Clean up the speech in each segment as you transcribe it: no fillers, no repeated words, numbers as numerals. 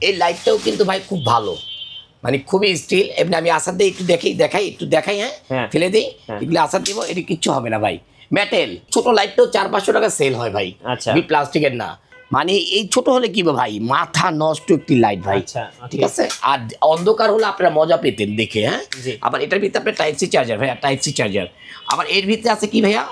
এই লাইটটাও কিন্তু ভাই খুব ভালো, মানে খুবই স্টিল। এমনি আমি আসার দিয়ে একটু দেখাই হ্যাঁ ফেলে দিই, এগুলো আসার দিব, এটা কিচ্ছু হবে না ভাই। মেটেল ছোট লাইটটাও 400-500 টাকা সেল হয় ভাই, প্লাস্টিকের না। মানে এই ছোট হলে কি ভাই, মাথা নষ্ট একটি লাইট ভাই, ঠিক আছে। আর অন্ধকার হলে আপনারা মজা পেতেন দেখে। হ্যাঁ, আবার এটার ভিতরে আপনার টাইপ সি চার্জার ভাইয়া, টাইপ সি চার্জার। আবার এর ভিতরে আছে কি ভাইয়া,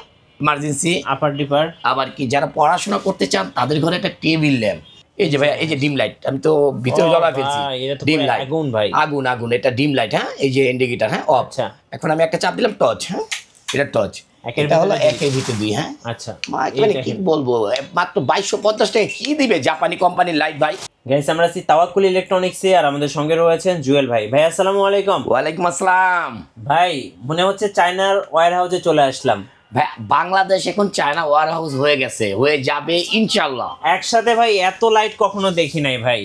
ইমার্জেন্সি আপার ডিপার। আবার কি যারা পড়াশোনা করতে চান তাদের ঘরে একটা টেবিল ল্যাম্প। এই যে ভাইয়া, এই যে ডিম লাইট, আমি তো ভিতরে জ্বলা ফেলছি, ডিম লাইট, আগুন ভাই, আগুন, এটা ডিম লাইট। হ্যাঁ, এই যে ইন্ডিকেটর, হ্যাঁ অফ। এখন আমি একটা চাপ দিলাম, টর্চ। হ্যাঁ, এটা টর্চ, এটা হলো একের ভিতরে দুই। হ্যাঁ, আচ্ছা, মানে কি বলবো, মাত্র 2250 টাকা কি দিবে জাপানি কোম্পানির লাইট ভাই। গাইস, আমরা আছি তাওয়াক্কুল ইলেকট্রনিক্সে, আর আমাদের সঙ্গে রয়েছেন জুয়েল ভাই। ভাই আসসালামু আলাইকুম। ওয়ালাইকুম আসসালাম। ভাই মনে হচ্ছে চায়নার ওয়্যার হাউসে চলে আসলাম। ভাই বাংলাদেশ এখন চায়না ওয়্যার হাউস হয়ে গেছে, হয়ে যাবে ইনশাআল্লাহ। একসাথে ভাই এত লাইট কখনো দেখি নাই ভাই,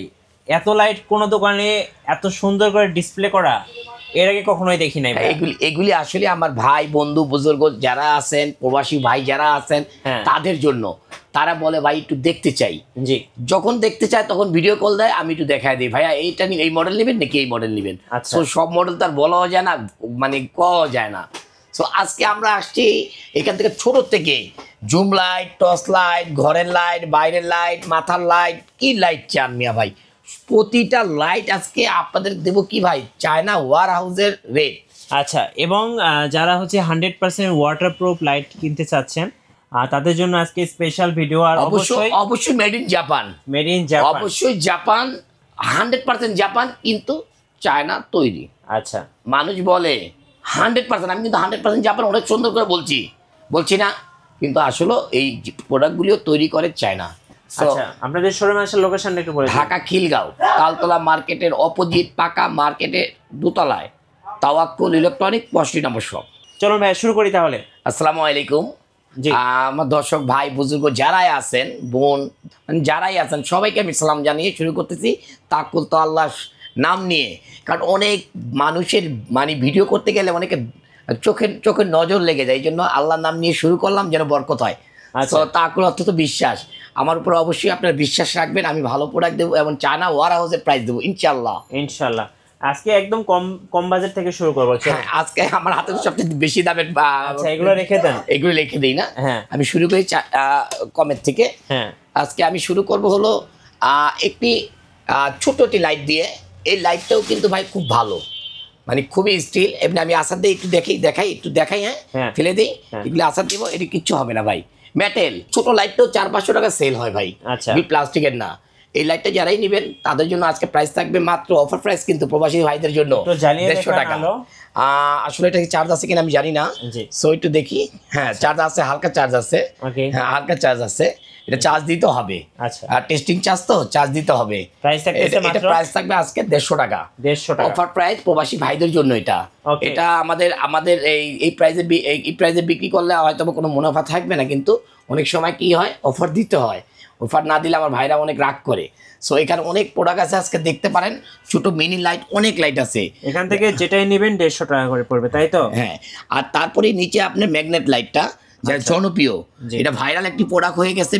এত লাইট কোনো দোকানে এত সুন্দর করে ডিসপ্লে করা এর আগে কখনোই দেখি নাই ভাই। এগুলি আসলে আমার ভাই বন্ধু বুজুর্গ যারা আছেন, প্রবাসী ভাই যারা আছেন, তাদের জন্য। তারা বলে ভাই একটু দেখতে চাই, জি, যখন দেখতে চায় তখন ভিডিও কল দেয়, আমি একটু দেখায় দিই, ভাইয়া এইটা এই মডেল নেবেন নাকি এই মডেল নেবেন। তো সব মডেল তো আর বলাও যায় না, মানে কওয়া যায় না। সো আজকে আমরা আসছি এখান থেকে ছোট থেকে জুম লাইট, টর্চ লাইট, ঘরের লাইট, বাইরের লাইট, মাথার লাইট, কি লাইট চান মিয়া ভাই, প্রতিটা লাইট আজকে আপনাদের দেব কি ভাই, চায়না ওয়্যার হাউসের রেট। আচ্ছা, এবং যারা হচ্ছে 100% ওয়াটারপ্রুফ লাইট কিনতে চাচ্ছেন তাদের জন্য আজকে স্পেশাল ভিডিও। আর অবশ্যই মেড ইন জাপান, অবশ্যই জাপান, 100% জাপান, কিন্তু চায়না তৈরি। আচ্ছা, মানুষ বলে 100%, আমি কিন্তু 100% জাপান অনেক সুন্দর করে বলছি না, কিন্তু আসলে এই প্রোডাক্টগুলিও তৈরি করে চায়না। আচ্ছা, আপনাদের শোরুমে আসার লোকেশনটা একটু বলে দিন। ঢাকা খিলগাঁও তালতলা মার্কেটের অপোজিট পাকা মার্কেটের দোতলায় তাওয়াক্কুল ইলেকট্রনিক 65 নম্বর শপ। চলুন ভাই শুরু করি তাহলে। আসসালামু আলাইকুম। আমার দর্শক ভাই বুজুর্গ যারাই আছেন, বোন মানে যারাই আছেন, সবাইকে আমি সালাম জানিয়ে শুরু করতেছি তাওয়াক্কুল তো আল্লাহ নাম নিয়ে। কারণ অনেক মানুষের মানে ভিডিও করতে গেলে অনেকে চোখের নজর লেগে যায়, এই জন্য আল্লাহর নাম নিয়ে শুরু করলাম, যেন বরকত হয়। তাওয়াক্কুল অর্থ তো বিশ্বাস, আমার উপর অবশ্যই আপনার বিশ্বাস রাখবেন, আমি ভালো প্রোডাক্ট দেবো এবং চায়না ওয়্যার হাউসের প্রাইস দেবো ইনশাল্লাহ। আজকে একদম কম বাজেট থেকে শুরু করবো। আজকে আমার হাতে সবচেয়ে বেশি দামের, এগুলো রেখে দেন, এগুলো রেখে দিই না। আমি শুরু করি কমের থেকে। আজকে আমি শুরু করব হলো একটি ছোটটি লাইট দিয়ে। এই লাইটটাও কিন্তু ভাই খুব ভালো, মানে খুবই স্টিল। এমনি আমি আসার দিয়ে একটু দেখাই হ্যাঁ ফেলে দিই, এগুলো আসার দিব, এটা কিচ্ছু হবে না ভাই। মেটেল ছোট লাইটটাও 400-500 টাকা সেল হয় ভাই, প্লাস্টিকের না। এই লাইটটা যারাই নেবেন তাদের জন্য আজকে প্রাইস থাকবে মাত্র অফার প্রাইস, কিন্তু প্রবাসী ভাইদের জন্য 150 টাকা। আসলে এটা চার্জ আছে কিনা আমি জানি না, সো একটু দেখি। হ্যাঁ, চার্জ আছে, হালকা চার্জ আছে। হ্যাঁ, হালকা চার্জ আছে, এটা চার্জ দিতে হবে। আর টেস্টিং চার্জ তো চার্জ দিতে হবে। এটা প্রাইস থাকবে আজকে 150 টাকা, অফার প্রাইস প্রবাসী ভাইদের জন্য। এটা আমাদের এই প্রাইসে বিক্রি করলে হয়তো কোনো মুনাফা থাকবে না, কিন্তু অনেক সময় কি হয়, অফার দিতে হয়। অফার না দিলে আমার ভাইরা অনেক রাগ করে। সো এখানে অনেক প্রোডাক্ট আছে, আজকে দেখতে পারেন। ছোট মিনি লাইট, অনেক লাইট আছে। এখান থেকে যেটাই নেবেন 150 টাকা করে পড়বে, তাই তো? হ্যাঁ, আর তারপরে নিচে আপনার ম্যাগনেট লাইটটা, যারা জনপ্রিয়, এটা ভাইরাল একটি প্রোডাক্ট হয়ে গেছে,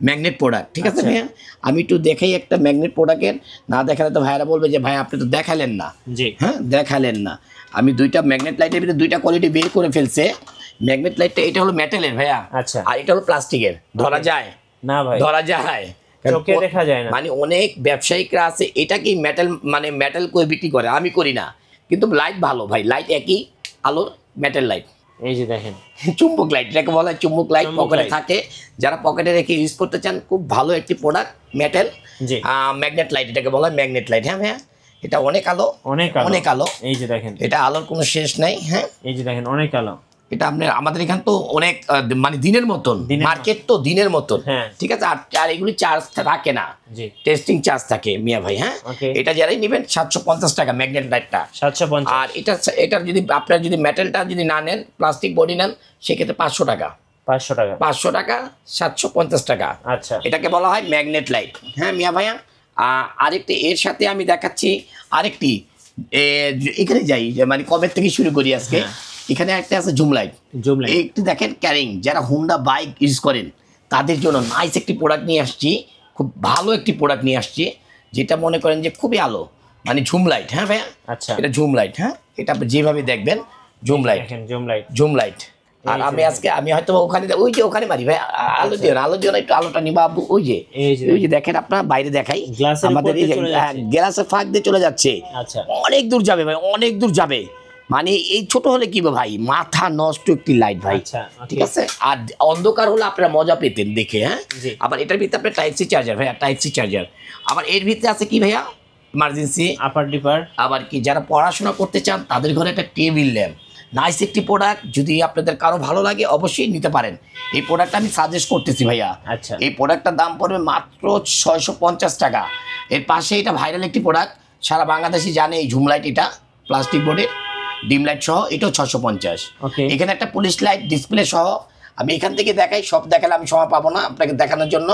ম্যাগনেট প্রোডাক্ট, ঠিক আছে ভাইয়া? আমি একটু দেখাই একটা ম্যাগনেট প্রোডাক্টের, না দেখালে তো ভাইরা বলবে যে ভাই আপনি তো দেখালেন না। হ্যাঁ, দেখালেন না। আমি দুইটা ম্যাগনেট লাইটের ভিতরে দুইটা কোয়ালিটি বের করে ফেলছে। ম্যাগনেট লাইটটা এটা হলো মেটালের ভাইয়া, আর এটা হলো প্লাস্টিকের। ধরা যায় না ভাই, ধরা যায়, চোখে দেখা যায় না। মানে অনেক ব্যবসায়িকরা আছে এটা কি মেটাল করে বিক্রি করে, আমি করি না, কিন্তু লাইট ভালো ভাই, লাইট একই আলোর মেটাল লাইট। এই যে দেখেন চুম্বক লাইট, এটাকে বলা হয় চুম্বক লাইট। পকেটে থাকে, যারা পকেটে রেখে ইউজ করতে চান, খুব ভালো একটি প্রোডাক্ট মেটাল ম্যাগনেট লাইট, এটাকে বলা হয় ম্যাগনেট লাইট। হ্যাঁ ভাইয়া, এটা অনেক আলো, অনেক আলো। এই যে দেখেন, এটা আলোর কোনো শেষ নাই। হ্যাঁ, এই যে দেখেন অনেক আলো। এটা আমাদের এখানে তো অনেক মানে দিনের মতন মার্কেট, তো দিনের মতন, ঠিক আছে। আর এগুলি চার্জ থাকে না, টেস্টিং চার্জ থাকে মিয়া ভাই। হ্যাঁ, এটা যারাই নেবেন 750 টাকা ম্যাগনেট লাইটটা, 750। আর এটা যদি আপনার যদি মেটালটা যদি না নেন, প্লাস্টিক বডি নেন, সেক্ষেত্রে 500 টাকা, 500 টাকা, 750 টাকা। আচ্ছা, এটাকে বলা হয় ম্যাগনেট লাইট। হ্যাঁ মিয়া ভাইয়া, আরেকটি এর সাথে আমি দেখাচ্ছি আরেকটি। এখানে যাই, মানে কবে থেকে শুরু করি আজকে। এখানে একটা আছে জুম লাইট, একটু দেখেন ক্যারিং, যারা হোন্ডা বাইক ইউজ করেন তাদের জন্য নাইস একটি প্রোডাক্ট নিয়ে আসছি, খুব ভালো একটি প্রোডাক্ট নিয়ে আসছি। যেটা মনে করেন যে খুবই আলো, মানে ঝুম লাইট। হ্যাঁ ভাইয়া, আচ্ছা এটা ঝুম লাইট। হ্যাঁ, এটা আপনি যেভাবে দেখবেন ঝুম লাইট, দেখেন জুম লাইট। ঝুম লাইট। আর আমি হয়তো ওখানে ওই যে ওখানে মারি ভাই, আলো দিও না, আলো দিও না, একটু আলোটা নিবা আব্বু। ওই যে দেখেন, আপনার বাইরে দেখাই, আমাদের এই গ্লাসের ফাঁক দিয়ে চলে যাচ্ছে। আচ্ছা, অনেক দূর যাবে ভাই, অনেক দূর যাবে। মানে এই ছোট হলে কি ভাই, মাথা নষ্ট একটি লাইট ভাই। ঠিক আছে, আর অন্ধকার হলে আপনারা মজা পেতেন দেখে। হ্যাঁ, আবার এটার ভিতরে আপনার টাইপ সি চার্জার ভাইয়া, টাইপ সি চার্জার। আবার এর ভিতরে আছে কি ভাইয়া, ইমার্জেন্সি আপার ডিপার। আবার কি যারা পড়াশোনা করতে চান তাদের ঘরে একটা টেবিল ল্যাম্প, নাইস একটি প্রোডাক্ট। যদি আপনাদের কারো ভালো লাগে অবশ্যই নিতে পারেন। এই প্রোডাক্টটা আমি সাজেস্ট করতেছি ভাইয়া। আচ্ছা, এই প্রোডাক্টটার দাম পড়বে মাত্র 650 টাকা। এর পাশে এটা ভাইরাল একটি প্রোডাক্ট, সারা বাংলাদেশি জানে এই ঝুম লাইট। এটা প্লাস্টিক বোর্ডের ডিম লাইট সহ, এটাও 650। এখানে একটা পুলিশ লাইট ডিসপ্লে সহ। আমি এখান থেকে দেখাই, সব দেখালে আমি সময় পাবো না আপনাকে দেখানোর জন্য।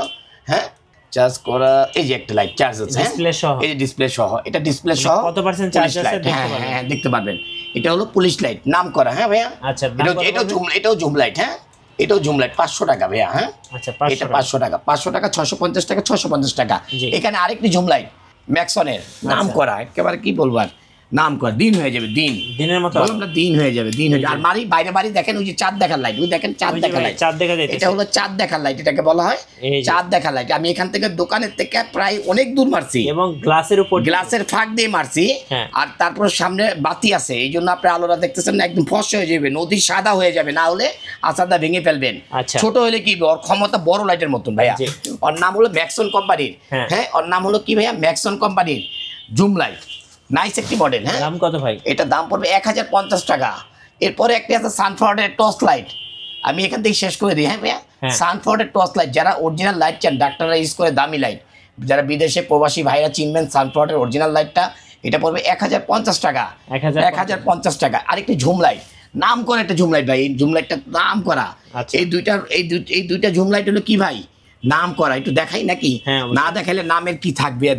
হ্যাঁ, চার্জ করা, এই যে একটা লাইট চার্জ আছে, ডিসপ্লে সহ, এই যে ডিসপ্লে সহ, এটা ডিসপ্লে সহ কত পার্সেন্ট চার্জ আছে হ্যাঁ দেখতে পারবেন। এটা হলো পুলিশ লাইট, নাম করা। হ্যাঁ ভাইয়া, আচ্ছা, এটাও জুম লাইট। হ্যাঁ, এটাও জুম লাইট, 500 টাকা ভাইয়া। হ্যাঁ, আচ্ছা, এটা 500 টাকা, 500 টাকা, 650 টাকা, 650 টাকা। এখানে আরেকটি জুম লাইট ম্যাক্সনের, নাম করা, একেবারে কি বলবো আর, নাম করা, দিন হয়ে যাবে, দিনের মতো দিন হয়ে যাবে, দিন হয়ে যাবে। আর বাইরে বাড়ি দেখেন, ওই যে চাঁদ দেখার লাইট, ওই দেখেন চাঁদ দেখার লাইট, এটা হলো চাঁদ দেখার লাইট, এটাকে বলা হয় চাঁদ দেখার লাইট। আমি এখান থেকে দোকানের থেকে প্রায় অনেক দূর মারছি, এবং গ্লাসের উপর, গ্লাসের ফাঁক দিয়ে মারছি। আর তারপর সামনে বাতি আছে, এই জন্য আপনি আলোটা দেখতেছেন না, একদম ফর্সা হয়ে যাবে, নদী সাদা হয়ে যাবে, না হলে আসাদা ভেঙে ফেলবেন। ছোট হলে কি, ওর ক্ষমতা বড় লাইটের মতন ভাইয়া। ওর নাম হলো ম্যাক্সন কোম্পানির। হ্যাঁ, ওর নাম হলো কি ভাইয়া, ম্যাক্সন কোম্পানির জুম লাইট, নাইস একটি মডেল। হ্যাঁ, দাম কত ভাই? এটা দাম পড়বে 1050 টাকা। এরপরে একটি আছে সানফ্লাওয়ারের টর্চ লাইট, আমি এখান থেকে শেষ করে দিই। হ্যাঁ ভাইয়া, সানফ্লাওয়ারের টর্চ লাইট, যারা অরিজিনাল লাইট চান, ডাক্তাররা ইউজ করে দামি লাইট, যারা বিদেশে প্রবাসী ভাইরা চিনবেন সানফ্লাওয়ারের অরিজিনাল লাইটটা, এটা পড়বে 1050 টাকা। 1050 টাকা। আরেকটি ঝুম লাইট, নাম করা একটা ঝুম লাইট ভাই, এই ঝুম লাইটটা নাম করা। এই দুইটা ঝুম লাইট হলো কি ভাই, নাম করা। একটু দেখাই নাকি? না দেখাইলে নামের কি থাকবে,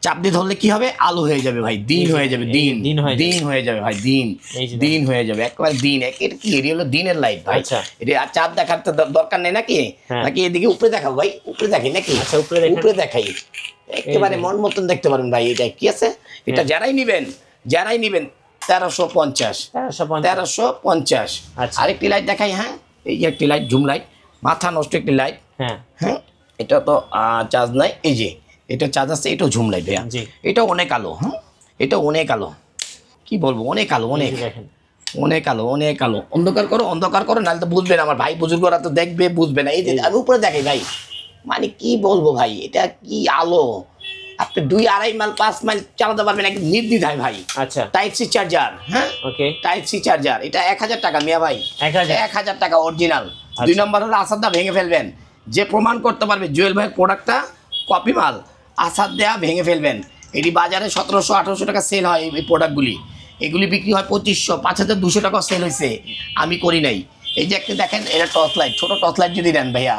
চাপ দিয়ে ধরলে কি হবে, আলো হয়ে যাবে ভাই, দিন হয়ে যাবে, দিন হয়ে যাবে ভাই, দিন হয়ে যাবে, একেবারে দিন। এটা কি, এটি হলো দিনের লাইট ভাই। এটা আর চাঁদ দেখার তো দরকার নেই নাকি, নাকি এদিকে উপরে দেখাবো ভাই, উপরে দেখাই নাকি? উপরে দেখাই, একেবারে মন মতন দেখতে পারেন ভাই। এটা কি আছে, এটা যারাই নিবেন 1350। আরেকটি লাইট দেখাই। হ্যাঁ, এই যে একটি লাইট, ঝুম লাইট, মাথা নষ্ট একটি লাইট। হ্যাঁ, এটা তো চার্জ নাই, এই যে এটা চার্জ আছে, এটাও ঝুম লাইট ভাইয়া। এটাও অনেক আলো। হ্যাঁ, এটা অনেক আলো, কি বলবো, অনেক আলো, অনেক আলো। অন্ধকার করো, নাহলে তো বুঝবে না, আমার ভাই বুজুর্গরা তো দেখবে, বুঝবে না। এই যে আমি উপরে দেখাই ভাই, মানে কি বলবো ভাই, এটা কি আলো, আপনি 2-2.5 মাইল 5 মাইল চালাতে পারবেন একদম নির্দ্বিধায় ভাই। আচ্ছা, টাইপ সি চার্জার। হ্যাঁ, ওকে, টাইপ সি চার্জার, এটা 1000 টাকা মিয়া ভাই, 1000 টাকা অরিজিনাল। 2 নম্বর হলো আসাদা ভেঙে ফেলবেন, যে প্রমাণ করতে পারবে জুয়েল ভাইয়ের প্রোডাক্টটা কপি মাল, আসাদ দেয়া ভেঙে ফেলবেন। এটি বাজারে 1700-1800 টাকা সেল হয় এই প্রোডাক্টগুলি, এগুলি বিক্রি হয় 2500, 5200 টাকা সেল হয়েছে, আমি করি নাই। এই যে একটা দেখেন, এটা টর্চ লাইট, ছোট টর্চ লাইট যদি নেন ভাইয়া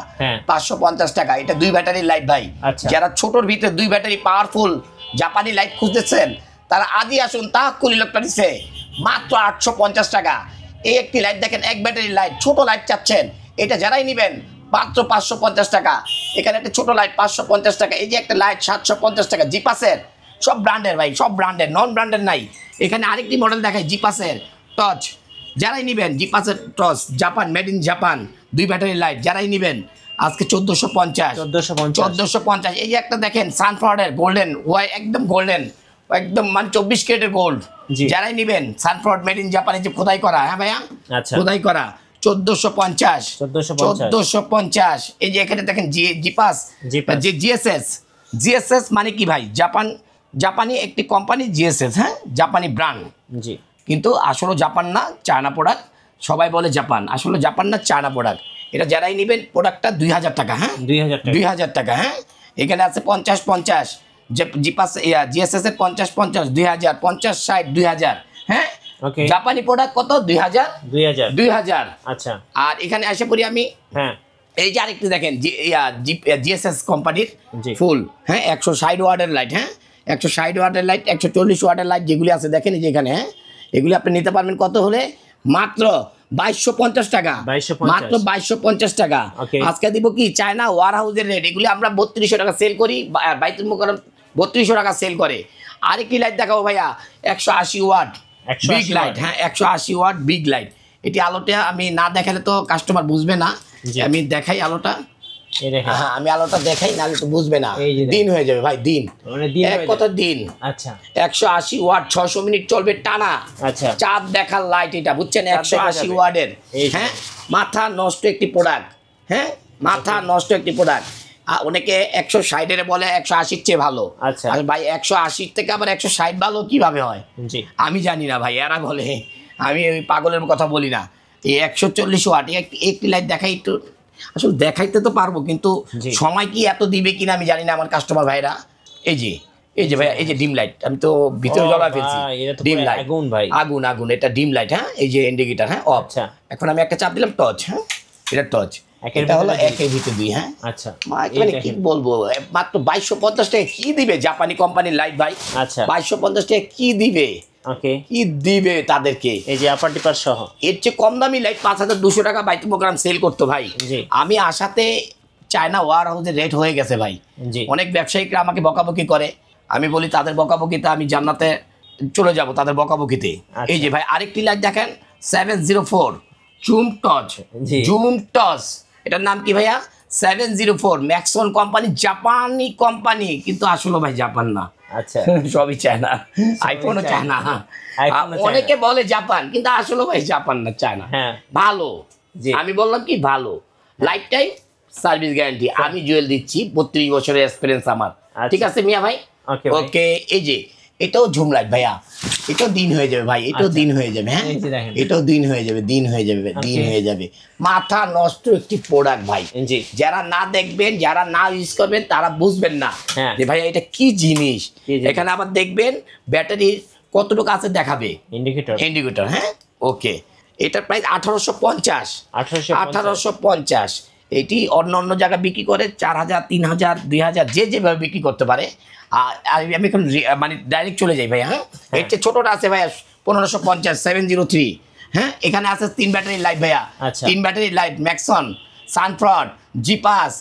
550 টাকা। এটা 2 ব্যাটারির লাইট ভাই। যারা ছোটর ভিতরে 2 ব্যাটারি পাওয়ারফুল জাপানি লাইট খুঁজতেছেন, তারা আদি আসুন, তাহকুল ইলেকট্রনিক্সে, মাত্র 850 টাকা। এই একটি লাইট দেখেন, 1 ব্যাটারির লাইট, ছোট লাইট চাচ্ছেন, এটা যারাই নেবেন মাত্র 550 টাকা। এখানে একটা ছোট লাইট 550 টাকা। এই যে একটা লাইট 750 টাকা, জিপাসের, সব ব্র্যান্ডের ভাই, সব ব্র্যান্ডের, নন ব্র্যান্ডের নাই। এখানে আরেকটি মডেল দেখায়, জিপাসের টর্চ, যারাই নেবেন জিপাসের torch, Japan, made in Japan, 2 battery light, যারাই নেবেন আজকে 1450। এই যে একটা দেখেন সানফ্লাওয়ারের গোল্ডেন, একদম গোল্ডেন, একদম মানে 24 ক্যারেটের গোল্ড, যারাই নেবেন সানফ্লাওয়ার মেড ইন জাপান, যে খোদাই করা। হ্যাঁ ভাইয়া, খোদাই করা, 1450। এই যে এখানে দেখেন জিপাস, যে জিএসএস মানে কি ভাই, জাপানি একটি কোম্পানি, জিএসএস। হ্যাঁ, জাপানি ব্র্যান্ড, কিন্তু আসলে জাপান না, চায়না প্রোডাক্ট। সবাই বলে জাপান, আসলে জাপান না, চায়না প্রোডাক্ট। এটা যারাই নেবেন প্রোডাক্টটা 2000 টাকা। হ্যাঁ, 2000 টাকা। হ্যাঁ, এখানে আছে 50, জিপাস জিএসএস এর 50, 2000, 50, 60, 2000। হ্যাঁ, জাপানি প্রোডাক্ট কত, 2000। আচ্ছা, আর এখানে এসে পড়ি আমি। হ্যাঁ, এই যে আরেকটি দেখেন, জিএসএস কোম্পানির ফুল। হ্যাঁ, 160 ওয়াটের লাইট। হ্যাঁ, 160 ওয়াটের লাইট, 140 ওয়াটের লাইট যেগুলি আছে দেখেন, এই যে এখানে। হ্যাঁ, এগুলি আপনি নিতে পারবেন কত হলে, মাত্র 2250 টাকা, মাত্র 2250 টাকা। আজকে দিব কি, চায়না ওয়ার হাউসের রেট, এগুলি আমরা 3200 টাকা সেল করি, বাইতুল মোকাররম 3200 টাকা সেল করে। আরেকটি লাইট দেখাবো ভাইয়া 180 ওয়াট বিগ লাইট। হ্যাঁ 180 ওয়াট বিগ লাইট। এটি আলোটা আমি না দেখালে তো কাস্টমার বুঝবে না, আমি দেখাই আলোটা। হ্যাঁ আমি আলোটা দেখাই, নাহলে তো বুঝবে না, দিন হয়ে যাবে ভাই, দিন এক কথা দিন। আচ্ছা 180 ওয়াট 600 মিনিট চলবে টানা। আচ্ছা চাঁদ দেখার লাইট এটা, বুঝছেন? 180 ওয়াটের। হ্যাঁ মাথা নষ্ট একটি প্রোডাক্ট, হ্যাঁ মাথা নষ্ট একটি প্রোডাক্ট। অনেকে 160 বলে 180 চেয়ে ভালো। আচ্ছা আর ভাই 180 থেকে আবার 160 ভালো কিভাবে হয় আমি জানি না ভাই, এরা বলে, আমি ওই পাগলের কথা বলি না। এই 140 ওয়াট একটি লাইট দেখাই একটু, আসলে দেখাইতে তো পারবো কিন্তু সময় কি এত দিবে কিনা আমি জানি না আমার কাস্টমার ভাইরা। এই যে ভাই, এই যে ডিম লাইট, আমি তো ভিতরে জ্বলা ফেলছি। ডিম লাইট আগুন ভাই, আগুন আগুন, এটা ডিম লাইট। হ্যাঁ এই যে ইন্ডিকেটর, হ্যাঁ অফ। এখন আমি একটা চাপ দিলাম টর্চ, হ্যাঁ এটা টর্চ, এটা হলো একের ভিতরে দুই। হ্যাঁ আচ্ছা মানে কি বলবো, মাত্র 2250 টাকা কি দিবে জাপানি কোম্পানির লাইট ভাই। আচ্ছা 2250 টাকা কি দিবে, কি দিবে তাদেরকে, এই যে আপার ডিপার সহ। এর চেয়ে কম দামি লাইট 5200 টাকা বাইতুল মোকাররম সেল করতো ভাই। আমি আসাতে চায়না ওয়ার হাউসের রেট হয়ে গেছে ভাই। অনেক ব্যবসায়িকরা আমাকে বকাবকি করে, আমি বলি তাদের বকাবকিতে আমি জান্নাতে চলে যাব, তাদের বকাবকিতে। এই যে ভাই আরেকটি লাইট দেখেন 704 জুম টর্চ, জুম টর্চ, এটার নাম কি ভাইয়া? 704 ম্যাক্সন কোম্পানি, জাপানি কোম্পানি, কিন্তু আসলে ভাই জাপান না। আচ্ছা সবই চায়না, আইফোনও চায়না। অনেকে বলে জাপান, কিন্তু আসলে ভাই জাপান না, চায়না। ভালো, আমি বললাম কি ভালো, লাইফ টাইম সার্ভিস গ্যারান্টি। আমি জুয়েল দিচ্ছি, 32 বছরের এক্সপিরিয়েন্স আমার। ঠিক আছে মিয়া ভাই? ওকে এই যে এটাও ঝুম লাইট ভাইয়া, এটাও দিন হয়ে যাবে ভাই, এটাও দিন হয়ে যাবে। হ্যাঁ এটাও দিন হয়ে যাবে, দিন হয়ে যাবে, দিন হয়ে যাবে। মাথা নষ্ট একটি প্রোডাক্ট ভাই, যারা না দেখবেন, যারা না ইউজ করবেন তারা বুঝবেন না যে ভাই এটা কি জিনিস। এখানে আবার দেখবেন ব্যাটারি কতটুকু আছে দেখাবে, ইন্ডিকেটর। হ্যাঁ ওকে, এটার প্রাইস 1850। এটি অন্য অন্য জায়গায় বিক্রি করে 4000, 3000, 2000, যে যেভাবে বিক্রি করতে পারে। আর আমি এখন মানে ডাইরেক্ট চলে যাই ভাই। হ্যাঁ এর চেয়ে ছোটোটা আছে ভাইয়া 1550 703। হ্যাঁ এখানে আছে 3 ব্যাটারি লাইট ভাইয়া, 3 ব্যাটারি লাইট ম্যাক্সন, সানফ্রড, জিপাস,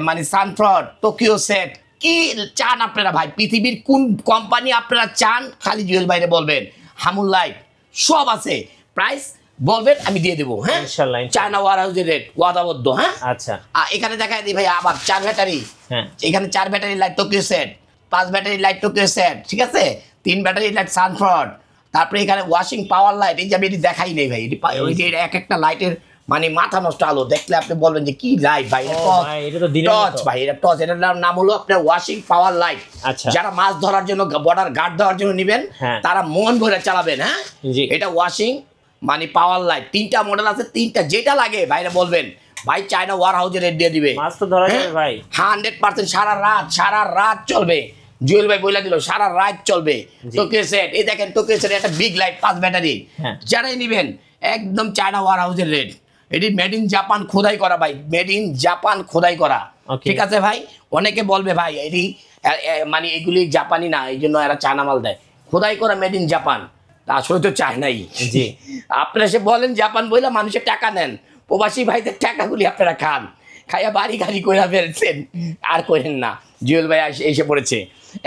মানে সানফ্রড, টোকিও সেট। কি চান আপনারা ভাই, পৃথিবীর কোন কোম্পানি আপনারা চান খালি জুয়েল ভাইরে বলবেন। হামুল লাইট সব আছে, প্রাইস বলবেন আমি দিয়ে দেবো। হ্যাঁ চায়না ওয়ার হাউসের রেট ওয়াদাবদ্ধ। হ্যাঁ আচ্ছা এখানে দেখাই দিই ভাই আবার 4 ব্যাটারি। এখানে 4 battery light Tokyo set, 5 battery light Tokyo set, ঠিক আছে, 3 ব্যাটারি লাইট সানফ্রড। তারপরে এখানে ওয়াশিং পাওয়ার লাইট, এই যে আমি এটি দেখাই নেই ভাই, এটি এক একটা লাইটের মানে মাথা নষ্ট আলো, দেখলে আপনি বলবেন যে কি লাইট ভাই, টর্চ ভাই, এটা টর্চ। এটার নাম হলো আপনার ওয়াশিং পাওয়ার লাইট। যারা মাছ ধরার জন্য, বর্ডার গার্ড দেওয়ার জন্য নেবেন, তারা মন ভরে চালাবেন। হ্যাঁ এটা ওয়াশিং মানে পাওয়ার লাইট, 3টা মডেল আছে, 3টা যেটা লাগে ভাইরা বলবেন, ভাই চায়না ওয়ার হাউসের রেট দিয়ে দিবে। মাছ তো ধরা যাবে ভাই 100%, সারা রাত চলবে। জুয়েল ভাই বইলা দিল সারা রাত চলবে। টোকিও সেট, এই দেখেন টোকিও সেট একটা বিগ লাইট 5 ব্যাটারি, যারাই নেবেন একদম চায়না ওয়ার হাউসের রেট। এটি মেড ইন জাপান খোদাই করা ভাই, মেড ইন জাপান খোদাই করা। ঠিক আছে ভাই, অনেকে বলবে ভাই এটি মানে এগুলি জাপানি না, এই জন্য এরা চায়না মাল দেয়। খোদাই করা মেড ইন জাপান, আসলে তো চায়নাই। জি আপনারা সে বলেন জাপান বইলা মানুষের টাকা নেন, প্রবাসী ভাইদের টাকাগুলি আপনারা খান, খাইয়া বাড়ি গাড়ি করে ফেলছেন, আর করেন না। জুয়েল ভাই এসে পড়েছে।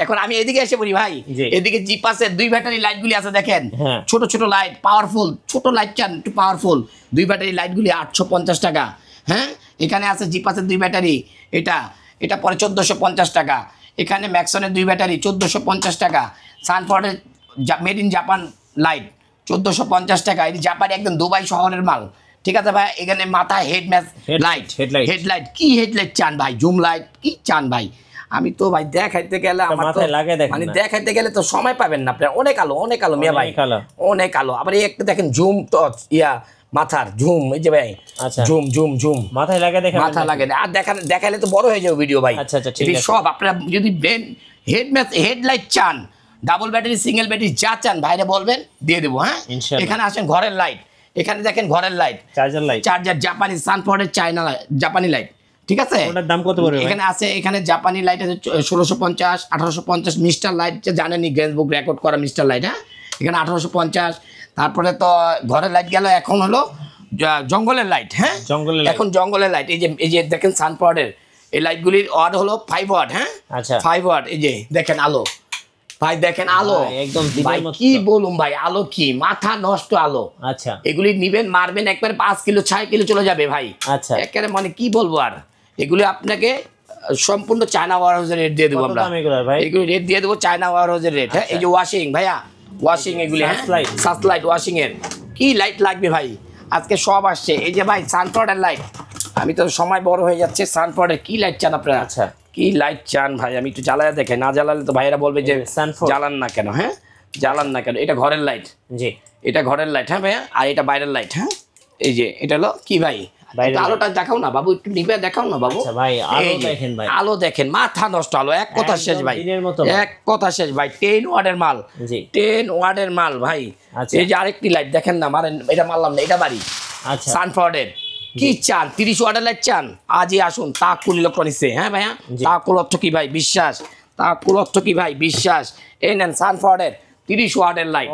এখন আমি এদিকে এসে পড়ি ভাই, এদিকে জিপাসের 2 ব্যাটারি লাইটগুলি আছে দেখেন, ছোট ছোট লাইট, পাওয়ারফুল, ছোট লাইট চান একটু পাওয়ারফুল, 2 ব্যাটারি লাইটগুলি 850 টাকা। হ্যাঁ এখানে আছে জিপাসের 2 ব্যাটারি, এটা পরে 1450 টাকা। এখানে ম্যাক্সনের 2 ব্যাটারি 1450 টাকা। সানফোর্ডের মেড ইন জাপান লাইট 1450 টাকা। এটি জাপানি একদম দুবাই শহরের মাল। ঠিক আছে ভাই, এখানে মাথায় হেডলাইট, কি হেডলাইট চান ভাই, জুম লাইট কি চান ভাই, আমি তো ভাই দেখাইতে গেলে আমার মানে দেখাইতে গেলে তো সময় পাবেন না আপনার, অনেক আলো মিয়া ভাই, অনেক আলো। আবার এই একটা দেখেন জুম টর্চ, মাথার জুম, এই যে ভাই জুম মাথায় লাগে আর দেখালে তো বড় হয়ে যাবে ভিডিও ভাই। আচ্ছা সব আপনারা যদি হেডলাইট চান, ডাবল ব্যাটারি, সিঙ্গেল ব্যাটারি, যা চান ভাইরে বলবেন দিয়ে দেবো। হ্যাঁ এখানে আসেন ঘরের লাইট, এখানে দেখেন ঘরের লাইট, চার্জার জাপানি, সানফোর্ডের চায়না জাপানি লাইট। ঠিক আছে, দাম কত পড়বে? এখানে আছে, এখানে জাপানি লাইট আছে 1650, 1850, মিস্টার লাইট জানেনই, গ্রেস বুক রেকর্ড করা মিস্টার লাইট। হ্যাঁ এখানে 1850। তারপরে তো ঘরের লাইট গেল, এখন হলো জঙ্গলের লাইট। হ্যাঁ এখন জঙ্গলের লাইট, এই যে দেখেন সানফোর্ডের, এই লাইটগুলির ওয়াট হলো 5 ওয়াট। হ্যাঁ আচ্ছা 5 ওয়াট। এই যে দেখেন আলো ভাই, দেখেন আলো একদম ভাই, কি বলুন ভাই, আলো কি মাথা নষ্ট আলো। আচ্ছা এগুলি নিবেন মারবেন একবার 5 কিলো 6 কিলো চলে যাবে ভাই। আচ্ছা একেবারে মানে কি বলবো আর, এগুলি আপনাকে সম্পূর্ণ চায়না ওয়ারহাউসের রেট দিয়ে দেবো আমরা। এগুলি রেট দিয়ে দেবো চায়না ওয়ারহাউসের রেট। হ্যাঁ এই যে ওয়াশিং ভাইয়া, ওয়াশিং এগুলি সানলাইট ওয়াশিং এর কি লাইট লাগবে ভাই, আজকে সব আসছে। এই যে ভাই সানফ্লোরের লাইট, আমি তো সময় বড় হয়ে যাচ্ছে, সানফ্লোরের কি লাইট চান আপনারা? আচ্ছা কি লাইট চান ভাই, আমি একটু জ্বালায় দেখে, না জ্বালালে তো ভাইয়েরা বলবে যে জ্বালান না কেন। হ্যাঁ জ্বালান না কেন, এটা ঘরের লাইট। জি এটা ঘরের লাইট। হ্যাঁ ভাইয়া, আর এটা বাইরের লাইট। হ্যাঁ এই যে এটা হলো কি ভাই, আলোটা দেখাও না বাবু, একটু নিবে দেখাও না বাবু। ভাই আলো দেখেন ভাই, আলো দেখেন, মাথা নষ্ট আলো, এক কথা শেষ ভাই, এক কথা শেষ ভাই। 10 ওয়াটের মাল, 10 ওয়াটের মাল ভাই। এই যে আরেকটি লাইট দেখেন না, মারেন এটা মারলাম না, এটা বাড়ি সানফ্লোরের। কি চান, 30 ওয়াটের লাইট চান, আজই আসুন তাকুল ইলেকট্রনিক্সে। হ্যাঁ ভাইয়া, তাকুল অর্থ কি ভাই, বিশ্বাস। তাকুল অর্থ কি ভাই, বিশ্বাস। এই নেন সানফ্লোরের 30 ওয়াটের লাইট,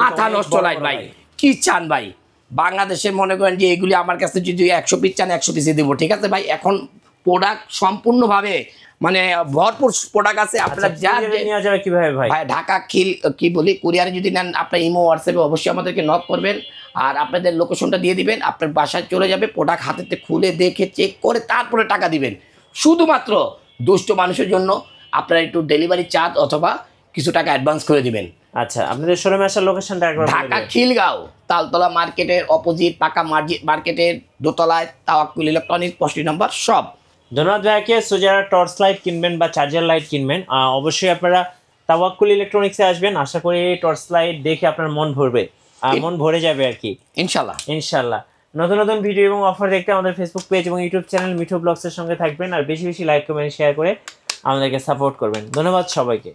মাথা নষ্ট লাইট ভাই। কি চান ভাই, বাংলাদেশে মনে করেন যে এগুলি আমার কাছে যদি 100 পিস চান 100 পিসে দেবো, ঠিক আছে ভাই। এখন প্রোডাক্ট সম্পূর্ণভাবে মানে ভরপুর প্রোডাক্ট আছে, আপনারা যা নেওয়া যাবে কিভাবে ভাই? ভাই ঢাকা কি বলি কুরিয়ারে যদি নেন, আপনার ইমো হোয়াটসঅ্যাপে অবশ্যই আমাদেরকে নক করবেন, আর আপনাদের লোকেশনটা দিয়ে দিবেন, আপনার বাসায় চলে যাবে, প্রোডাক্ট হাতেতে খুলে দেখে চেক করে তারপরে টাকা দিবেন। শুধুমাত্র দুষ্ট মানুষের জন্য আপনারা একটু ডেলিভারি চার্জ অথবা কিছু টাকা অ্যাডভান্স করে দিবেন। আচ্ছা আপনাদের শোরুমে আসার লোকেশনটা একবার ঢাকা খিলগাঁও তালতলা মার্কেটের অপোজিট পাকা মার্কেটের দোতলায় তাওয়াক্কুল ইলেকট্রনিক্স 65 নম্বর সব। ধন্যবাদ ভাইয়াকে। সো যারা টর্চ লাইট কিনবেন বা চার্জার লাইট কিনবেন, অবশ্যই আপনারা তাওয়াক্কুল ইলেকট্রনিক্সে আসবেন। আশা করি টর্চ লাইট দেখে আপনার মন ভরবে, মন ভরে যাবে আর কি, ইনশাল্লাহ ইনশাল্লাহ। নতুন নতুন ভিডিও এবং অফার দেখতে আমাদের ফেসবুক পেজ এবং ইউটিউব চ্যানেল মিঠু ব্লগসের সঙ্গে থাকবেন, আর বেশি বেশি লাইক কমেন্ট শেয়ার করে আমাদেরকে সাপোর্ট করবেন। ধন্যবাদ সবাইকে।